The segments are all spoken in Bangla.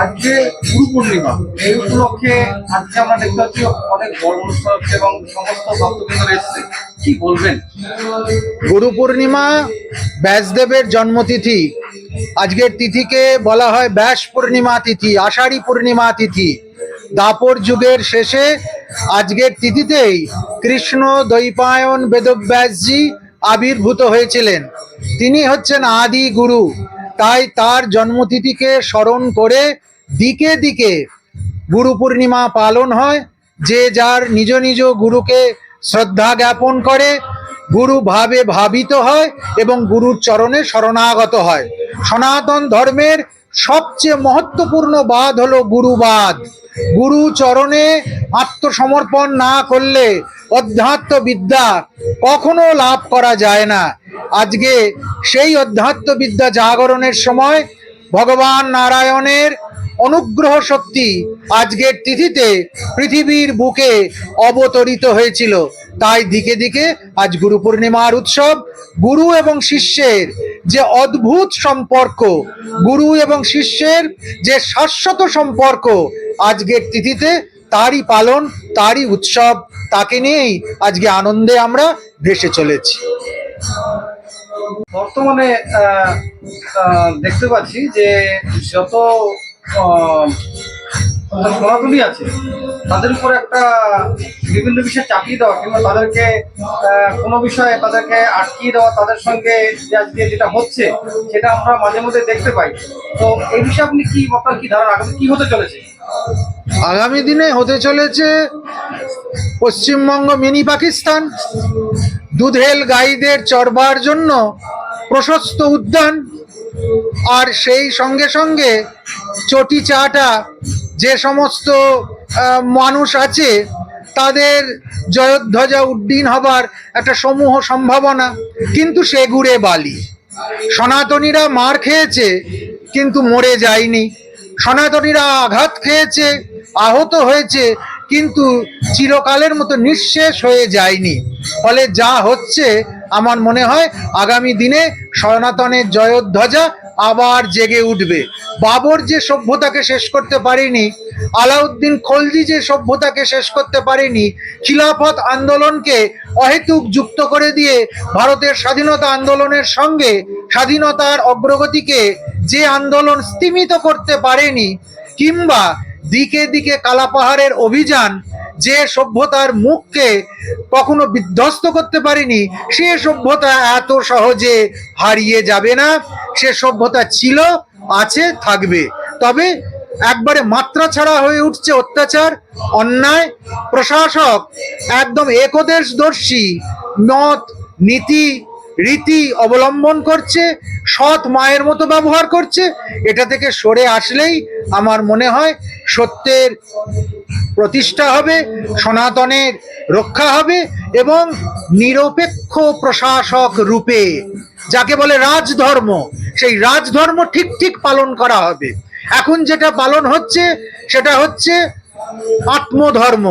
আজকে গুরু পূর্ণিমা, এই উপলক্ষে আজকে আমরা দেখতে পাচ্ছি অনেক বড় অনুষ্ঠান হচ্ছে এবং সমস্ত ভক্তবৃন্দ এসছে। কি বলবেন? গুরু পূর্ণিমা ব্যাসদেবের জন্মতিথি। আজকের তিথিকে বলা হয় ব্যাস পূর্ণিমা তিথি, আষাঢ়ী পূর্ণিমা তিথি। দাপর যুগের শেষে আজকের তিথিতেই কৃষ্ণ দ্বৈপায়ন বেদব্যাসজি আবির্ভূত হয়েছিলেন। তিনি হচ্ছেন আদি গুরু। তাই তার জন্মতিথিকে স্মরণ করে দিকে দিকে গুরু পূর্ণিমা পালন হয়। যে যার নিজ নিজ গুরুকে শ্রদ্ধা জ্ঞাপন করে, গুরু ভাবে ভাবিত হয় এবং গুরুর চরণে শরণাগত হয়। সনাতন ধর্মের সবচেয়ে মহত্বপূর্ণ বাদ হলো গুরুবাদ। গুরু চরণে আত্মসমর্পণ না করলে অধ্যাত্ম বিদ্যা কখনো লাভ করা যায় না। আজকে সেই অধ্যাত্ম বিদ্যা জাগরণের সময় ভগবান নারায়ণের অনুগ্রহ শক্তি আজকের তিথিতে পৃথিবীর বুকে অবতরিত হয়েছিল। তাই দিকে দিকে আজ গুরু পূর্ণিমার উৎসব। গুরু এবং শিষ্যের যে অদ্ভুত সম্পর্ক, গুরু এবং শিষ্যের যে শাশ্বত সম্পর্ক, আজকের তিথিতে তারই পালন, তারই উৎসব, তাকে নিয়েই আজকে আনন্দে আমরা ভেসে চলেছি। বর্তমানে দেখতে পাচ্ছি যে যত আহ, সনাতনী আছে তাদের উপর একটা বিভিন্ন বিষয়ে চাপিয়ে দেওয়া কিংবা তাদেরকে কোনো বিষয়ে তাদেরকে আটকিয়ে দেওয়া, তাদের সঙ্গে যে আজকে যেটা হচ্ছে সেটা আমরা মাঝে মধ্যে দেখতে পাই। তো এই বিষয়ে আপনি কি, আপনার কি ধারণা, আগামী কি হতে চলেছে? আগামী দিনে হতে চলেছে পশ্চিমবঙ্গ মিনি পাকিস্তান। দুধেল গাইদের চরবার জন্য প্রশস্ত উদ্যান, আর সেই সঙ্গে সঙ্গে চটি চাটা যে সমস্ত মানুষ আছে তাদের জয়ধ্বজা উড্ডীন হবার একটা সমূহ সম্ভাবনা। কিন্তু সে গুড়ে বালি। সনাতনীরা মার খেয়েছে কিন্তু মরে যায়নি। সনাতনীরা আঘাত খেয়েছে, আহত হয়েছে, কিন্তু চিরকালের মতো নিঃশেষ হয়ে যায়নি। ফলে যা হচ্ছে, আমার মনে হয় আগামী দিনে সনাতনের জয়ধ্বজা আবার জেগে উঠবে। বাবর যে সভ্যতাকে শেষ করতে পারেনি, আলাউদ্দিন খলজি যে সভ্যতাকে শেষ করতে পারেনি, খিলাফত আন্দোলনকে অহেতুক যুক্ত করে দিয়ে ভারতের স্বাধীনতা আন্দোলনের সঙ্গে স্বাধীনতার অগ্রগতিকে যে আন্দোলন স্তিমিত করতে পারেনি, কিংবা দিকে দিকে কালাপাহাড়ের অভিযান যে সভ্যতার মুখকে কখনো বিধ্বস্ত করতে পারেনি, সে সভ্যতা এত সহজে হারিয়ে যাবে না। সে সভ্যতা ছিল, আছে, থাকবে। তবে একবারে মাত্রা ছাড়া হয়ে উঠছে অত্যাচার, অন্যায়। প্রশাসক একদম একদেশদর্শী মত, নীতি, রীতি অবলম্বন করছে, সৎ মায়ের মতো ব্যবহার করছে। এটা থেকে সরে আসলেই আমার মনে হয় সত্যের প্রতিষ্ঠা হবে, সনাতনের রক্ষা হবে এবং নিরপেক্ষ প্রশাসক রূপে, যাকে বলে রাজধর্ম, সেই রাজধর্ম ঠিক ঠিক পালন করা হবে। এখন যেটা পালন হচ্ছে সেটা হচ্ছে আত্মধর্ম।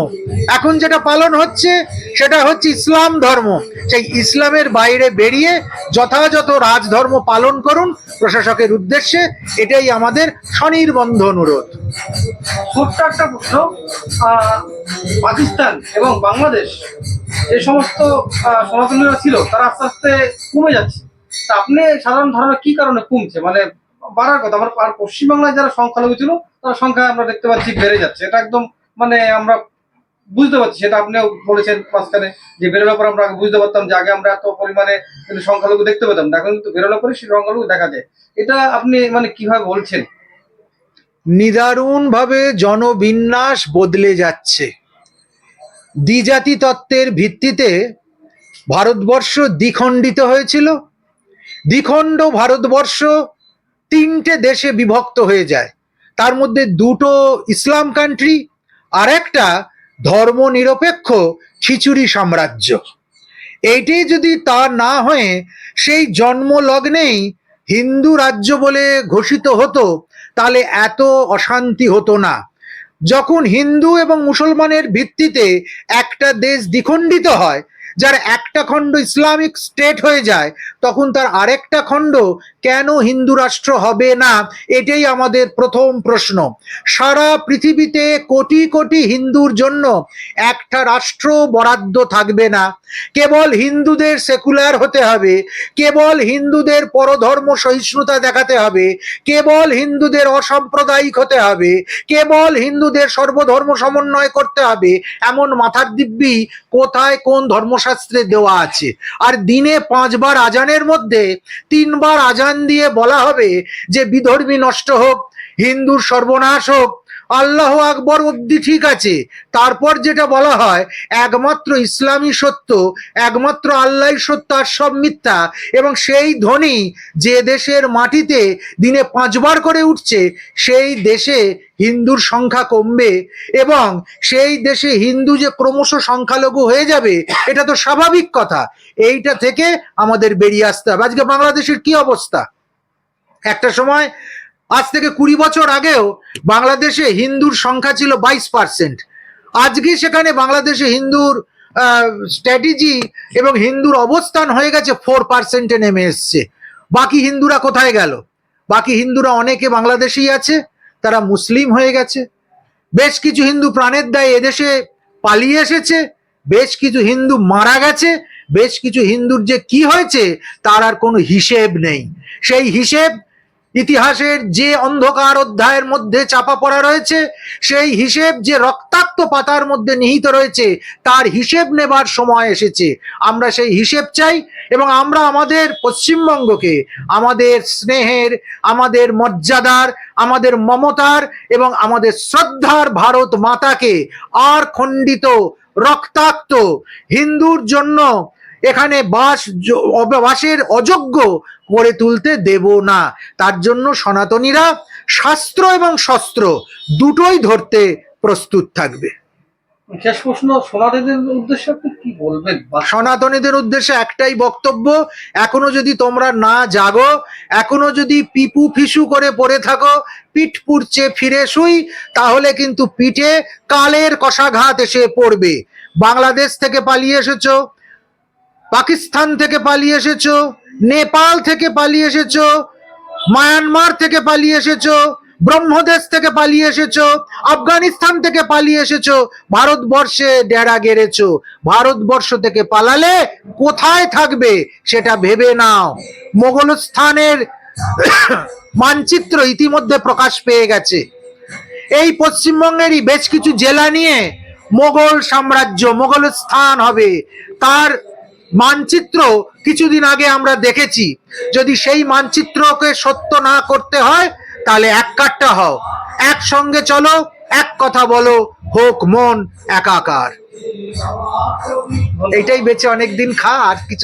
এখন যেটা পালন হচ্ছে সেটা হচ্ছে ইসলাম ধর্ম। সেই ইসলামের বাইরে বেরিয়ে যথাযথ রাজধর্ম পালন করুন প্রশাসকের উদ্দেশ্যে। এটাই আমাদের স্বনির্বন্ধ অনুরোধ। ছোট্ট একটা প্রশ্ন, পাকিস্তান এবং বাংলাদেশ যে সমস্ত সনাতনীরা ছিল তারা আস্তে আস্তে কমে যাচ্ছে। তা আপনি সাধারণ ধারণা কি কারণে কমছে, মানে বাড়ার কথা? আমার আর পশ্চিমবাংলায় যারা সংখ্যালঘু ছিল তার সংখ্যা আমরা দেখতে পাচ্ছি বেড়ে যাচ্ছে। এটা একদম মানে আমরা বুঝতে পারছি, সেটা আপনিও বলেছেন মাঝখানে যে বেরোনোর পর আমরা বুঝতে পারতাম যে আগে আমরা এত পরিমাণে কিন্তু সংখ্যালঘু দেখতে পেতাম না, এখন কিন্তু বেরোনোর পরে সেই সংখ্যালঘু দেখা যায়। এটা আপনি মানে কিভাবে বলছেন? নিদারুণ ভাবে জনবিন্যাস বদলে যাচ্ছে। দ্বিজাতি তত্ত্বের ভিত্তিতে ভারতবর্ষ দ্বিখণ্ডিত হয়েছিল। দ্বিখণ্ড ভারতবর্ষ তিনটে দেশে বিভক্ত হয়ে যায়। তার মধ্যে দুটো ইসলাম কান্ট্রি, আর একটা ধর্মনিরপেক্ষ খিচুড়ি সাম্রাজ্য। এইটি যদি তা না হয়ে সেই জন্মলগ্নেই হিন্দু রাজ্য বলে ঘোষিত হতো, তাহলে এত অশান্তি হতো না। যখন হিন্দু এবং মুসলমানের ভিত্তিতে একটা দেশ দ্বিখণ্ডিত হয়, যার একটা খণ্ড ইসলামিক স্টেট হয়ে যায়, তখন তার আরেকটা খণ্ড কেন হিন্দু রাষ্ট্র হবে না? এটাই আমাদের প্রথম প্রশ্ন। সারা পৃথিবীতে কোটি কোটি হিন্দুর জন্য একটা রাষ্ট্র বরাদ্দ থাকবে না। কেবল হিন্দুদের সেকুলার হতে হবে, কেবল হিন্দুদের পরধর্ম সহিষ্ণুতা দেখাতে হবে, কেবল হিন্দুদের অসাম্প্রদায়িক হতে হবে, কেবল হিন্দুদের সর্বধর্ম সমন্বয় করতে হবে, এমন মাথার দিব্যি কোথায় কোন ধর্মশাস্ত্রে দেওয়া আছে? আর দিনে 5 বার আজানের মধ্যে 3 বার আজান দিয়ে বলা হবে যে বিধর্মী নষ্ট হোক, হিন্দুর সর্বনাশ হোক, আল্লাহ আকবর অব্দি ঠিক আছে। তারপর যেটা বলা হয় একমাত্র ইসলামই সত্য, একমাত্র আল্লাহই সত্য, আর সব মিথ্যা। এবং সেই ধ্বনি যে দেশের মাটিতে দিনে 5 বার করে উঠছে, সেই দেশে হিন্দুর সংখ্যা কমবে এবং সেই দেশে হিন্দু যে ক্রমশ সংখ্যালঘু হয়ে যাবে, এটা তো স্বাভাবিক কথা। এইটা থেকে আমাদের বেরিয়ে আসতে হবে। আজকে বাংলাদেশের কি অবস্থা? একটা সময় আজ থেকে 20 বছর আগেও বাংলাদেশে হিন্দুর সংখ্যা ছিল 22%। আজকে সেখানে বাংলাদেশে হিন্দুর স্ট্র্যাটেজি এবং হিন্দুর অবস্থান হয়ে গেছে 4%-এ নেমে এসছে। বাকি হিন্দুরা কোথায় গেল? বাকি হিন্দুরা অনেকে বাংলাদেশেই আছে, তারা মুসলিম হয়ে গেছে। বেশ কিছু হিন্দু প্রাণের দায়ে এদেশে পালিয়ে এসেছে, বেশ কিছু হিন্দু মারা গেছে, বেশ কিছু হিন্দুর যে কি হয়েছে তার আর কোনো হিসেব নেই। সেই হিসেব ইতিহাসের যে অন্ধকার অধ্যায়ের মধ্যে চাপা পড়া রয়েছে, সেই হিসেব যে রক্তাক্ত পাতার মধ্যে নিহিত রয়েছে, তার হিসেব নেবার সময় এসেছে। আমরা সেই হিসেব চাই এবং আমরা আমাদের পশ্চিমবঙ্গকে আমাদের স্নেহের, আমাদের মর্যাদার, আমাদের মমতার এবং আমাদের শ্রদ্ধার ভারত মাতাকে আর খণ্ডিত রক্তাক্ত হিন্দুর জন্য এখানে বাসের অযোগ্য করে তুলতে দেব না। তার জন্য সনাতনীরা শাস্ত্র এবং শস্ত্র দুটোই ধরতে প্রস্তুত থাকবে। শেষ প্রশ্ন, সনাতনীদের উদ্দেশ্যে আপনি কি বলবেন? সনাতনীদের উদ্দেশ্যে একটাই বক্তব্য, এখনো যদি তোমরা না জাগো, এখনো যদি পিপু ফিসু করে পড়ে থাকো, পিঠ পুড়ছে ফিরে শুই, তাহলে কিন্তু পিঠে কালের কষাঘাত এসে পড়বে। বাংলাদেশ থেকে পালিয়ে এসেছো, পাকিস্তান থেকে পালিয়ে এসেছো, নেপাল থেকে পালিয়ে এসেছো, মায়ানমার থেকে পালিয়ে এসেছো, ব্রহ্মদেশ থেকে পালিয়ে এসেছো, আফগানিস্তান থেকে পালিয়ে এসেছো, ভারতবর্ষে ডেরা গেড়েছো। ভারতবর্ষ থেকে পালালে কোথায় থাকবে সেটা ভেবে নাও। মোগলস্থানের মানচিত্র ইতিমধ্যে প্রকাশ পেয়ে গেছে। এই পশ্চিমবঙ্গেরই বেশ কিছু জেলা নিয়ে মোগল সাম্রাজ্য, মোগলস্থান হবে, তার মানচিত্র কিছুদিন আগে আমরা দেখেছি। যদি সেই মানচিত্রকে সত্য না করতে হয় তাহলে এক কাট্টা হও, একসঙ্গে চলো, এক কথা বলো, হোক মন একাকার। এইটাই বেঁচে অনেকদিন খা, আর কিছু